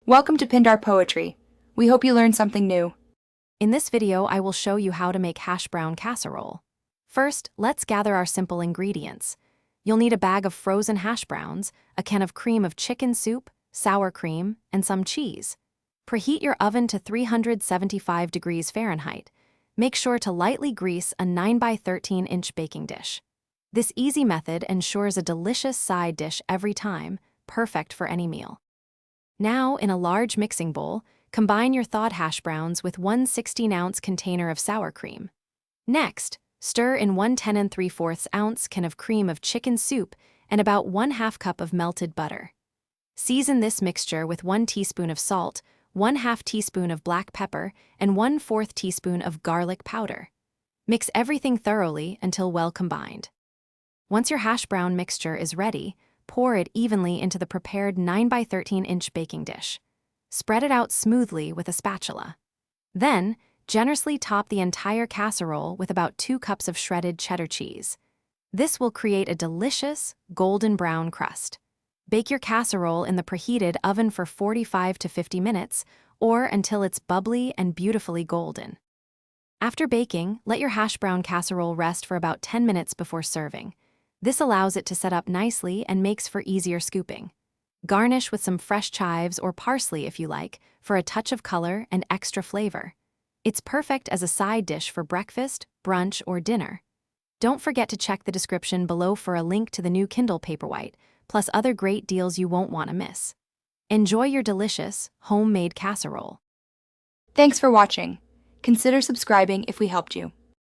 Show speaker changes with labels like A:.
A: Welcome to Pindar Poetry. We hope you learned something new.
B: In this video, I will show you how to make Hashbrown Casserole. First, let's gather our simple ingredients. You'll need a bag of frozen hash browns, a can of cream of chicken soup, sour cream, and some cheese. Preheat your oven to 375 degrees Fahrenheit. Make sure to lightly grease a 9 by 13-inch baking dish. This easy method ensures a delicious side dish every time, perfect for any meal. Now, in a large mixing bowl, combine your thawed hash browns with 1 16-ounce container of sour cream. Next, stir in 1 10 3/4 ounce can of cream of chicken soup and about 1/2 cup of melted butter. Season this mixture with 1 teaspoon of salt, 1/2 teaspoon of black pepper, and 1/4 teaspoon of garlic powder. Mix everything thoroughly until well combined. Once your hash brown mixture is ready, pour it evenly into the prepared 9 by 13-inch baking dish. Spread it out smoothly with a spatula. Then, generously top the entire casserole with about 2 cups of shredded cheddar cheese. This will create a delicious, golden brown crust. Bake your casserole in the preheated oven for 45 to 50 minutes, or until it's bubbly and beautifully golden. After baking, let your hash brown casserole rest for about 10 minutes before serving. This allows it to set up nicely and makes for easier scooping. Garnish with some fresh chives or parsley if you like, for a touch of color and extra flavor. It's perfect as a side dish for breakfast, brunch, or dinner. Don't forget to check the description below for a link to the new Kindle Paperwhite, plus other great deals you won't want to miss. Enjoy your delicious, homemade casserole.
A: Thanks for watching. Consider subscribing if we helped you.